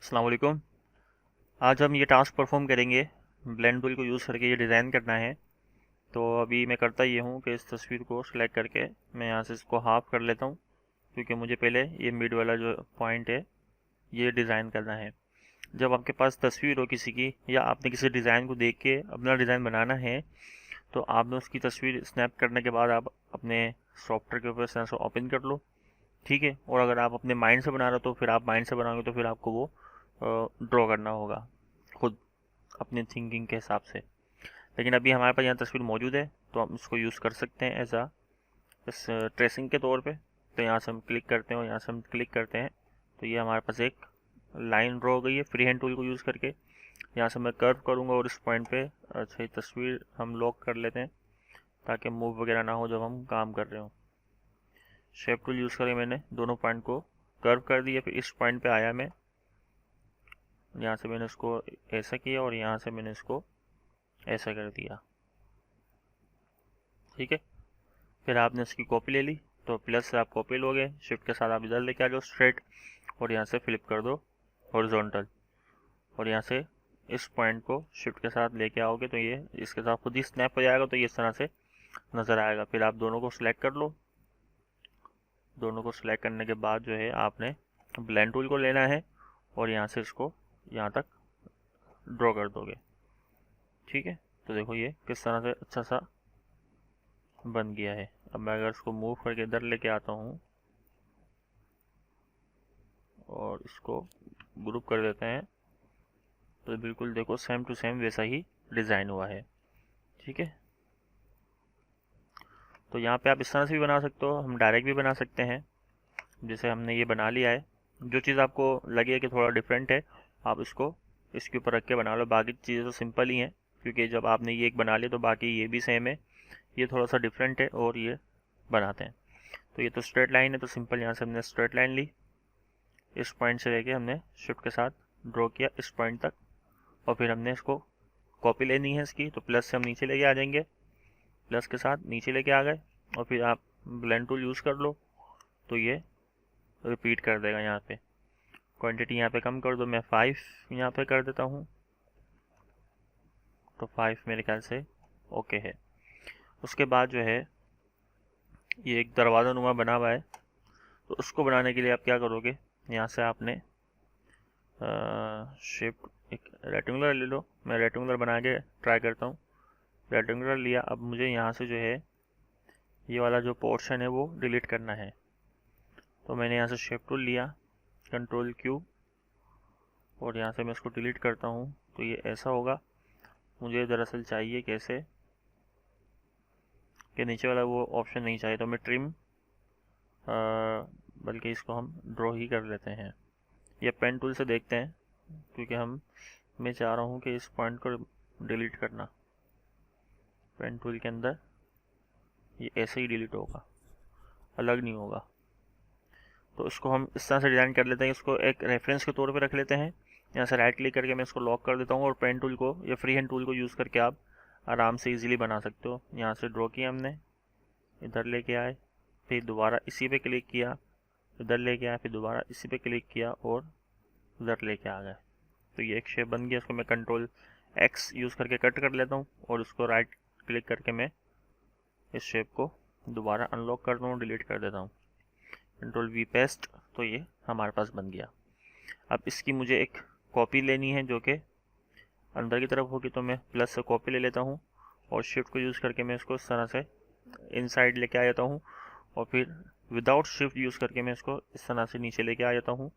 अस्सलाम वालेकुम। आज हम ये टास्क परफॉर्म करेंगे। ब्लेंड टूल को यूज़ करके ये डिज़ाइन करना है। तो अभी मैं करता ये हूँ कि इस तस्वीर को सिलेक्ट करके मैं यहाँ से इसको हाफ कर लेता हूँ, क्योंकि मुझे पहले ये मिड वाला जो पॉइंट है ये डिज़ाइन करना है। जब आपके पास तस्वीर हो किसी की, या आपने किसी डिज़ाइन को देख के अपना डिज़ाइन बनाना है, तो आपने उसकी तस्वीर स्नैप करने के बाद आप अपने सॉफ्टवेयर के ऊपर से ओपन कर लो। ठीक है। और अगर आप अपने माइंड से बना रहे हो तो फिर आप माइंड से बनाओगे तो फिर आपको वो ड्रॉ करना होगा खुद अपनी थिंकिंग के हिसाब से। लेकिन अभी हमारे पास यहाँ तस्वीर मौजूद है तो हम इसको यूज़ कर सकते हैं एज आ इस ट्रेसिंग के तौर पे। तो यहाँ से हम क्लिक करते हैं और यहाँ से हम क्लिक करते हैं तो ये हमारे पास एक लाइन ड्रॉ हो गई है फ्री हैंड टूल को यूज़ करके। यहाँ से मैं कर्व करूँगा और इस पॉइंट पे अच्छा ये तस्वीर हम लॉक कर लेते हैं ताकि मूव वगैरह ना हो जब हम काम कर रहे हो। शेप टूल यूज़ करके मैंने दोनों पॉइंट को कर्व कर दिया। फिर इस पॉइंट पे आया मैं, यहाँ से मैंने इसको ऐसा किया और यहाँ से मैंने इसको ऐसा कर दिया। ठीक है। फिर आपने इसकी कॉपी ले ली, तो प्लस से आप कॉपी लोगे, शिफ्ट के साथ आप इधर लेके आ जाओ स्ट्रेट और यहाँ से फ्लिप कर दो हॉरिजॉन्टल। और यहाँ से इस पॉइंट को शिफ्ट के साथ लेके आओगे तो ये इसके साथ खुद ही स्नैप हो जाएगा, तो ये इस तरह से नज़र आएगा। फिर आप दोनों को सिलेक्ट कर लो। दोनों को सिलेक्ट करने के बाद जो है आपने ब्लेंड टूल को लेना है और यहाँ से इसको यहाँ तक ड्रॉ कर दोगे। ठीक है। तो देखो ये किस तरह से अच्छा सा बन गया है। अब मैं अगर इसको मूव करके इधर लेके आता हूँ और इसको ग्रुप कर देते हैं तो बिल्कुल देखो सेम टू सेम वैसा ही डिज़ाइन हुआ है। ठीक है। तो यहाँ पे आप इस तरह से भी बना सकते हो, हम डायरेक्ट भी बना सकते हैं। जैसे हमने ये बना लिया है, जो चीज़ आपको लगे कि थोड़ा डिफरेंट है आप इसको इसके ऊपर रख के बना लो। बाकी चीज़ें तो सिंपल ही हैं, क्योंकि जब आपने ये एक बना लिया तो बाकी ये भी सेम है। ये थोड़ा सा डिफरेंट है और ये बनाते हैं। तो ये तो स्ट्रेट लाइन है, तो सिंपल यहाँ से हमने स्ट्रेट लाइन ली, इस पॉइंट से लेके हमने शिफ्ट के साथ ड्रॉ किया इस पॉइंट तक। और फिर हमने इसको कॉपी लेनी है इसकी, तो प्लस से हम नीचे लेके आ जाएंगे, प्लस के साथ नीचे लेके आ गए और फिर आप ब्लेंड टूल यूज़ कर लो तो ये रिपीट कर देगा। यहाँ पे क्वांटिटी यहाँ पे कम कर दो, मैं 5 यहाँ पे कर देता हूँ, तो 5 मेरे ख्याल से ओके है। उसके बाद जो है ये एक दरवाज़ा नुमा बना हुआ है, तो उसको बनाने के लिए आप क्या करोगे, यहाँ से आपने शिफ्ट एक रेक्टेंगुलर ले लो। मैं रेक्टेंगुलर बना के ट्राई करता हूँ। रेक्टेंगुलर लिया, अब मुझे यहाँ से जो है ये वाला जो पोर्शन है वो डिलीट करना है। तो मैंने यहाँ से शिफ्ट टूल लिया, कंट्रोल क्यू, और यहाँ से मैं इसको डिलीट करता हूँ तो ये ऐसा होगा। मुझे दरअसल चाहिए कैसे कि नीचे वाला वो ऑप्शन नहीं चाहिए, तो मैं ट्रिम बल्कि इसको हम ड्रॉ ही कर लेते हैं। ये पेन टूल से देखते हैं, क्योंकि मैं चाह रहा हूँ कि इस पॉइंट को डिलीट करना। पेन टूल के अंदर ये ऐसे ही डिलीट होगा, अलग नहीं होगा। तो इसको हम इस तरह से डिज़ाइन कर लेते हैं, इसको एक रेफरेंस के तौर पे रख लेते हैं। यहाँ से राइट क्लिक करके मैं इसको लॉक कर देता हूँ और पेन टूल को या फ्री हैंड टूल को यूज़ करके आप आराम से इजीली बना सकते हो। यहाँ से ड्रॉ किया हमने, इधर लेके आए, फिर दोबारा इसी पे क्लिक किया, इधर लेके आए, फिर दोबारा इसी पे क्लिक किया और इधर लेके आ गए। तो ये एक शेप बन गया। इसको मैं कंट्रोल एक्स यूज़ करके कट कर लेता हूँ और उसको राइट क्लिक करके मैं इस शेप को दोबारा अनलॉक करता हूँ, डिलीट कर देता हूँ, कंट्रोल वी पेस्ट। तो ये हमारे पास बन गया। अब इसकी मुझे एक कॉपी लेनी है जो कि अंदर की तरफ होगी, तो मैं प्लस से कॉपी ले लेता हूँ और शिफ्ट को यूज़ करके मैं इसको इस तरह से इनसाइड लेके आ जाता हूँ और फिर विदाउट शिफ्ट यूज़ करके मैं इसको इस तरह से नीचे लेके आ जाता हूँ।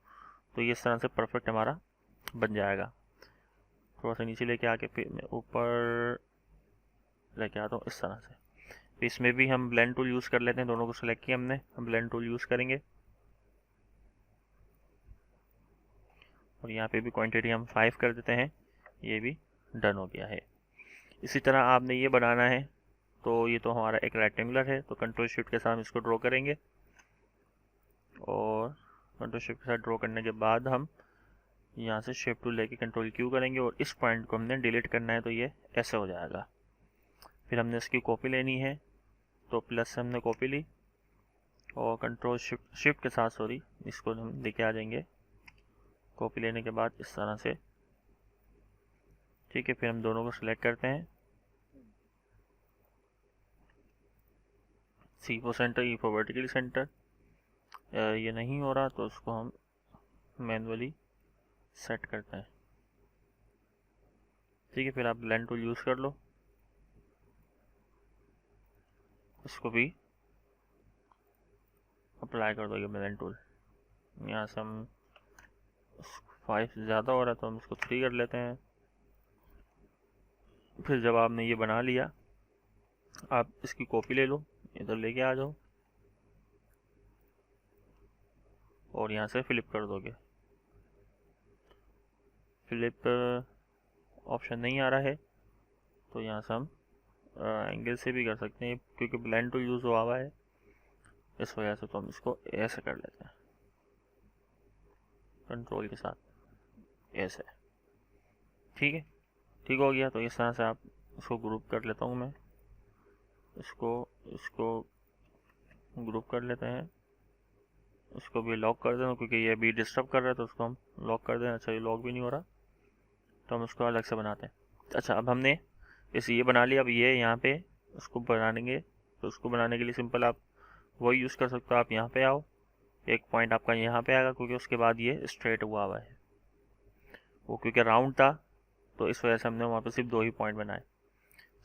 तो ये इस तरह से परफेक्ट हमारा बन जाएगा। थोड़ा सा नीचे लेके आके फिर मैं ऊपर लेके आता हूँ इस तरह से। फिर इसमें भी हम ब्लेंड टूल यूज़ कर लेते हैं, दोनों को सेलेक्ट किया हमने, हम ब्लेंड टूल यूज़ करेंगे और यहाँ पे भी क्वांटिटी हम 5 कर देते हैं। ये भी डन हो गया है। इसी तरह आपने ये बनाना है, तो ये तो हमारा एक रेक्टेंगुलर है, तो कंट्रोल शिफ्ट के साथ हम इसको ड्रॉ करेंगे और कंट्रोल शिफ्ट के साथ ड्रॉ करने के बाद हम यहाँ से शिफ्ट टूल लेके कंट्रोल क्यू करेंगे और इस पॉइंट को हमने डिलीट करना है, तो ये ऐसे हो जाएगा। फिर हमने इसकी कॉपी लेनी है, तो प्लस से हमने कॉपी ली और कंट्रोल शिफ्ट के साथ इसको हम लेके आ जाएंगे कॉपी लेने के बाद इस तरह से, ठीक है। फिर हम दोनों को सिलेक्ट करते हैं, C for centre, E for vertically centre. ये नहीं हो रहा तो उसको हम मैनुअली सेट करते हैं, ठीक है। फिर आप ब्लेंड टूल यूज़ कर लो, इसको भी अप्लाई कर दोगे ब्लेंड टूल। यहाँ से हम 5 ज़्यादा हो रहा है तो हम इसको 3 कर लेते हैं। फिर जब आपने ये बना लिया, आप इसकी कॉपी ले लो, इधर लेके आ जाओ और यहाँ से फ्लिप कर दोगे। फ्लिप ऑप्शन नहीं आ रहा है तो यहाँ से हम एंगल से भी कर सकते हैं, क्योंकि ब्लेंड टूल यूज़ हुआ है इस वजह से। तो हम इसको ऐसे कर लेते हैं, कंट्रोल के साथ ऐसे, ठीक है। ठीक हो गया। तो इस तरह से आप इसको ग्रुप कर लेता हूँ मैं, इसको ग्रुप कर लेते हैं, इसको भी लॉक कर देना क्योंकि ये भी डिस्टर्ब कर रहा है तो उसको हम लॉक कर देना। अच्छा, ये लॉक भी नहीं हो रहा तो हम उसको अलग से बनाते हैं। अच्छा, अब हमने इसे ये बना लिया। अब ये यहाँ पे उसको बनाएंगे, तो उसको बनाने के लिए सिंपल आप वही यूज़ कर सकते हो। आप यहाँ पे आओ, एक पॉइंट आपका यहाँ पे आएगा क्योंकि उसके बाद ये स्ट्रेट हुआ है, वो क्योंकि राउंड था तो इस वजह से हमने वहाँ पे सिर्फ 2 ही पॉइंट बनाए।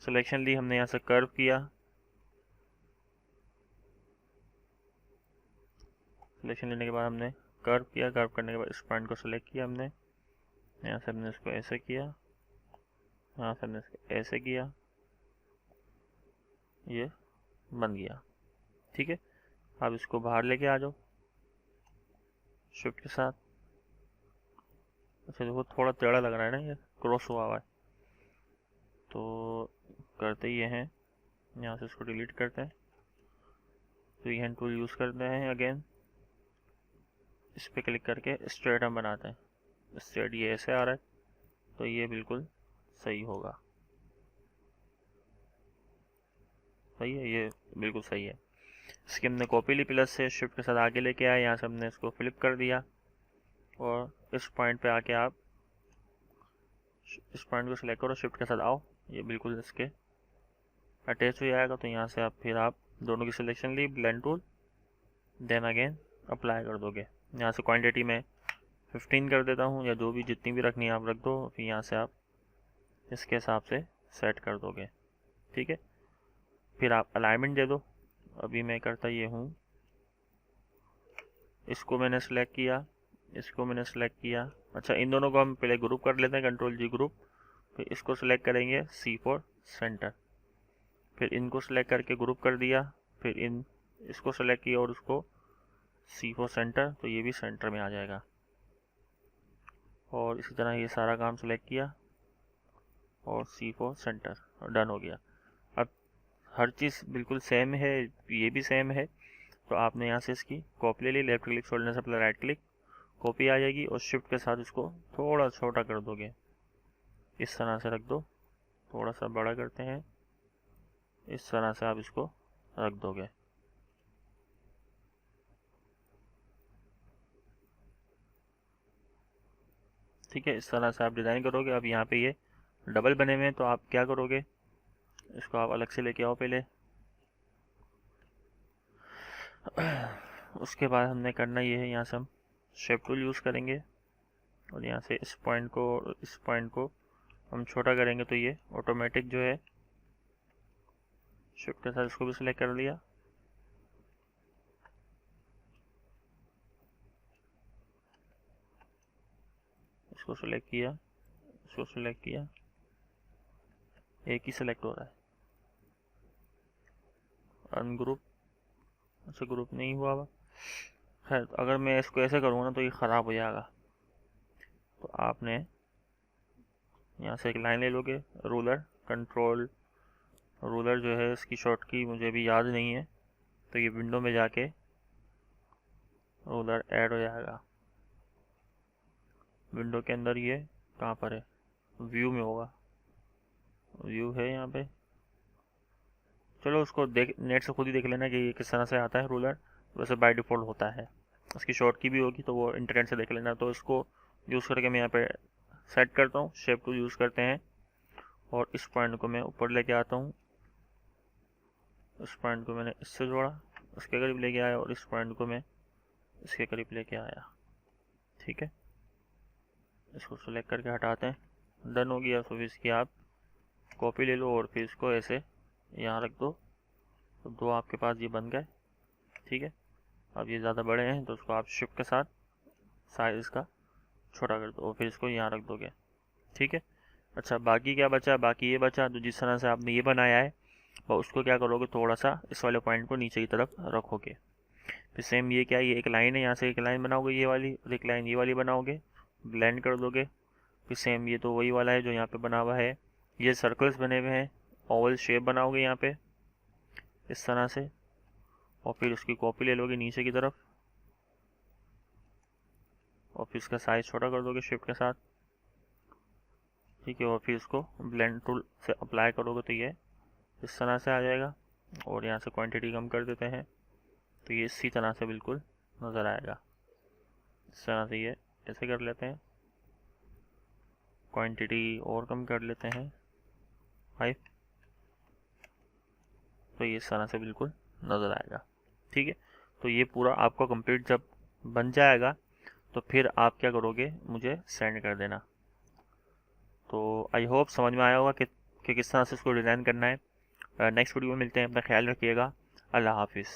सिलेक्शन ली हमने, यहाँ से कर्व किया, सिलेक्शन लेने के बाद हमने कर्व किया, कर्व करने के बाद इस पॉइंट को सिलेक्ट किया हमने, यहाँ से हमने इसको ऐसे किया, यहाँ से हमने इसको ऐसे किया, ये बन गया, ठीक है। अब इसको बाहर लेके आ जाओ शिफ्ट के साथ। अच्छा देखो, थोड़ा टेढ़ा लग रहा है ना, ये क्रॉस हुआ है। तो करते ये हैं, यहाँ से इसको डिलीट करते हैं, फ्री हैंड टूल यूज़ करते हैं अगेन, इस पर क्लिक करके स्ट्रेट हम बनाते हैं। स्ट्रेट ये ऐसे आ रहा है तो ये बिल्कुल सही होगा, सही है, ये बिल्कुल सही है। इसकी हमने कॉपी ली, प्लस से शिफ्ट के साथ आगे लेके आए, यहाँ से हमने इसको फ्लिप कर दिया और इस पॉइंट पे आके आप इस पॉइंट को सिलेक्ट करो, शिफ्ट के साथ आओ, ये बिल्कुल इसके अटैच हो जाएगा। तो यहाँ से आप फिर आप दोनों की सिलेक्शन ली, blend tool, then again apply कर दोगे। यहाँ से क्वांटिटी में 15 कर देता हूँ, या जो भी जितनी भी रखनी है आप रख दो। फिर यहाँ से आप इसके हिसाब से सेट कर दोगे, ठीक है। फिर आप अलाइनमेंट दे दो। अभी मैं करता ये हूँ, इसको मैंने सेलेक्ट किया, इसको मैंने सेलेक्ट किया। अच्छा, इन दोनों को हम पहले ग्रुप कर लेते हैं, कंट्रोल जी ग्रुप। फिर इसको सेलेक्ट करेंगे सी फॉर सेंटर, फिर इनको सेलेक्ट करके ग्रुप कर दिया, फिर इसको सेलेक्ट किया और उसको सी फॉर सेंटर, तो ये भी सेंटर में आ जाएगा। और इसी तरह ये सारा काम सेलेक्ट किया और सी फॉर सेंटर, और डन हो गया। अब हर चीज़ बिल्कुल सेम है, ये भी सेम है। तो आपने यहाँ से इसकी कॉपी ले ली, लेफ्ट क्लिक छोड़ने से पहले राइट क्लिक, कॉपी आ जाएगी और शिफ्ट के साथ इसको थोड़ा छोटा कर दोगे, इस तरह से रख दो। थोड़ा सा बड़ा करते हैं, इस तरह से आप इसको रख दोगे, ठीक है। इस तरह से आप डिज़ाइन करोगे। अब यहाँ पे ये डबल बने हुए हैं तो आप क्या करोगे, इसको आप अलग से लेके आओ पहले। उसके बाद हमने करना ये है, यहाँ से हम शेप टूल यूज़ करेंगे और यहाँ से इस पॉइंट को हम छोटा करेंगे। तो ये ऑटोमेटिक जो है शिफ्ट के साथ इसको भी सिलेक्ट कर लिया, इसको सिलेक्ट किया, इसको सिलेक्ट किया, एक ही सिलेक्ट हो रहा है। अनग्रुप, अच्छा ग्रुप नहीं हुआ है। अगर मैं इसको ऐसे करूँगा ना तो ये ख़राब हो जाएगा। तो आपने यहाँ से एक लाइन ले लोगे, रूलर, कंट्रोल रूलर जो है इसकी शॉर्ट की मुझे भी याद नहीं है, तो ये विंडो में जाके रूलर ऐड हो जाएगा। विंडो के अंदर ये कहाँ पर है, व्यू में होगा, व्यू है यहाँ पे। चलो उसको नेट से खुद ही देख लेना कि ये किस तरह से आता है रूलर। वैसे बाय डिफ़ॉल्ट होता है, उसकी शॉर्ट की भी होगी तो वो इंटरनेट से देख लेना। तो इसको यूज़ करके मैं यहाँ पे सेट करता हूँ, शेप टूल यूज़ करते हैं और इस पॉइंट को मैं ऊपर लेके आता हूँ। इस पॉइंट को मैंने इससे जोड़ा, इसके करीब लेके आया और इस पॉइंट को मैं इसके करीब लेके आया। ठीक है, इसको सेलेक्ट करके हटाते हैं। डन हो गया। तो फिर इसकी आप कॉपी ले लो और फिर इसको ऐसे यहाँ रख दो। तो दो आपके पास ये बन गए। ठीक है, अब ये ज़्यादा बड़े हैं तो उसको आप शिफ्ट के साथ साइज इसका छोटा कर दो और फिर इसको यहाँ रख दोगे। ठीक है, अच्छा बाकी क्या बचा? बाकी ये बचा, तो जिस तरह से आपने ये बनाया है और उसको क्या करोगे, थोड़ा सा इस वाले पॉइंट को नीचे की तरफ रखोगे। फिर सेम ये क्या है, ये एक लाइन है, यहाँ से एक लाइन बनाओगे ये वाली और एक लाइन ये वाली बनाओगे, ब्लेंड कर दोगे। फिर सेम ये तो वही वाला है जो यहाँ पे बना हुआ है। ये सर्कल्स बने हुए हैं, ओवल शेप बनाओगे यहाँ पे इस तरह से और फिर उसकी कॉपी ले लोगे नीचे की तरफ और फिर इसका साइज छोटा कर दोगे शिफ्ट के साथ। ठीक है, और फिर इसको ब्लेंड टूल से अप्लाई करोगे तो ये इस तरह से आ जाएगा और यहाँ से क्वांटिटी कम कर देते हैं तो ये इसी तरह से बिल्कुल नज़र आएगा। इस तरह से ये ऐसे कर लेते हैं, क्वांटिटी और कम कर लेते हैं 5, तो ये इस तरह से बिल्कुल नज़र आएगा। ठीक है, तो ये पूरा आपका कंप्लीट जब बन जाएगा तो फिर आप क्या करोगे, मुझे सेंड कर देना। तो आई होप समझ में आया होगा कि किस तरह से इसको डिज़ाइन करना है। नेक्स्ट वीडियो में मिलते हैं, अपना ख्याल रखिएगा। अल्लाह हाफिज़।